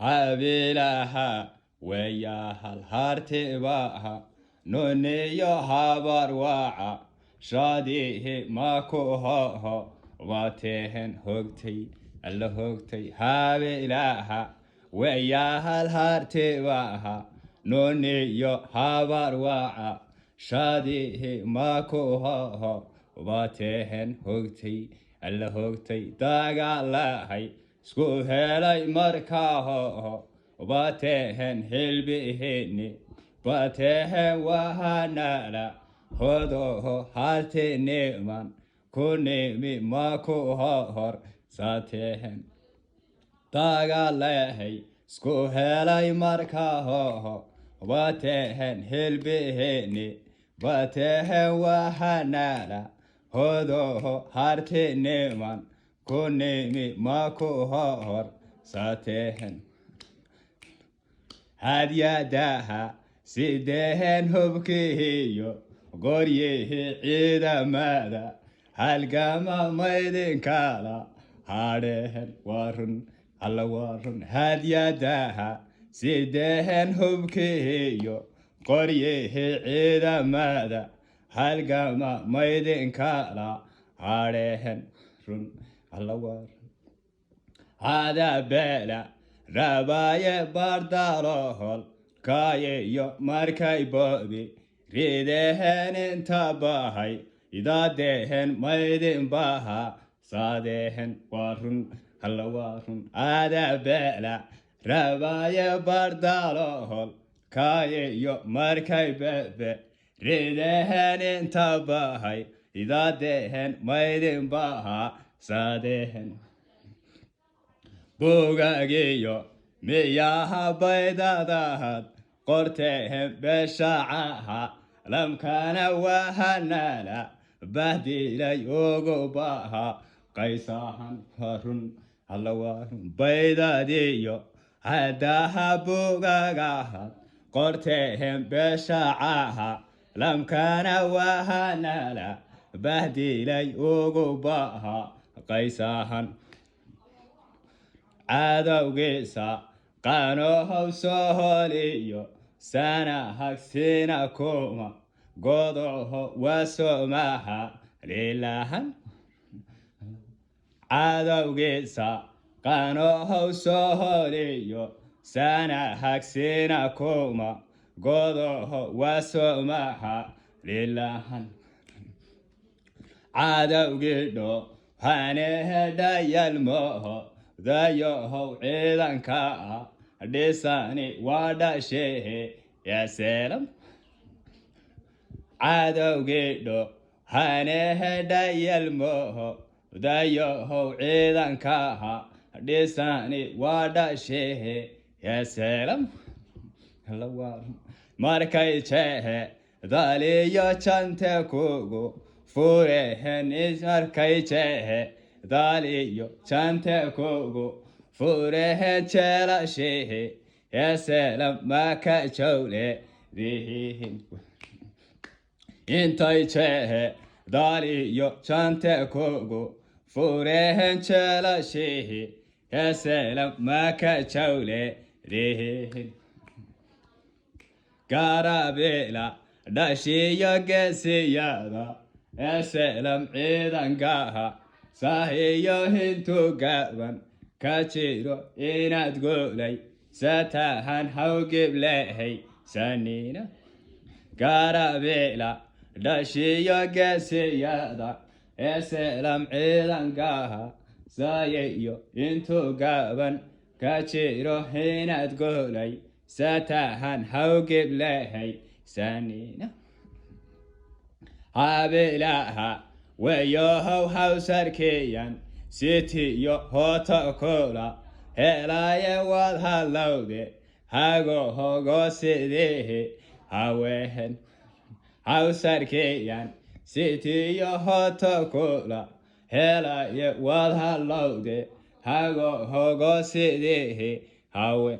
habilaha wayahal hartibaha noniyo habarwaca shadihi makuhoho watehen hogtay alla hogtay habilaha wayahal hartibaha noniyo habarwaca shadihi makuhoho watehen hogtay alla hogtay dagalahay isku helay markaho watehen hilbihini watehen wahanala hodoho haltiniman kunimi makuhor satehen dagalahay isku helay markaho watehen hilbihini watehen wahanala hodoho haltiniman kunimi makuhor satehen hadyadaha sidehen hubkihiyo goryihi ciidamada halgama maydinkala hadhehen warun alla warun hadyadaha sidehen hubkihiyo goryihi ciidamada halgama maydinkala hadhehen run alla warun hada bela rabaye bardarohol kaye yo markay bodi ridehen intabahay idadehen maydin baha sadehen warun alla warun hada bela rabaye bardarohol kaye yo markay bebe ridehen intabahay idadehen maydin baha sadehen bugagiyo miyaha baydadahad qortehen beshacaha lamkana wahanala bahdilay ugu baha qaysahan warun alla warun baydadiyo hadaha bugagahad qortehen beshacaha lamkana wahanala bahdilay ugu baha qaysahan cadowgiisa qanohow soholiyo sana hagsina kuma godoho wasomaha lilahan cadowgiisa qanohow soholiyo sana hagsina kuma godoho wasomaha lilahan cadowgidho hanehedhayalmoho dayohow ciidanka dhisani wadhashehe yaselam cadowgidho hanehedhayalmoho dayohow ciidanka dhisani wadhashehe yaselam markay jehe daliyo jante kugu furehen markay jehe daliyo jante kugu furehen jelashehe yaselam maka jawle dihihin intay jehe daliyo jante kugu furehen jelashehe yaselam maka jawle dihihin garabela dhashiyo gesiyada yaselam ciidankaha sahiyo hintu gaban ka jiro inaad golay satahan hawgiblehay sanina garabela dhashiyo gesiyada yaselam ciidankaha sahiyo hintu gaban ka jiro inaad golay satahan hawgiblehay sanina habilaha wayohow hawsarkeyan sitiyo hota kola helaye wad halowde hagohogo sidehe hawehen hawsarkeyan sitiyo hota kola helaye wad halowde hagohogo sidehe hawe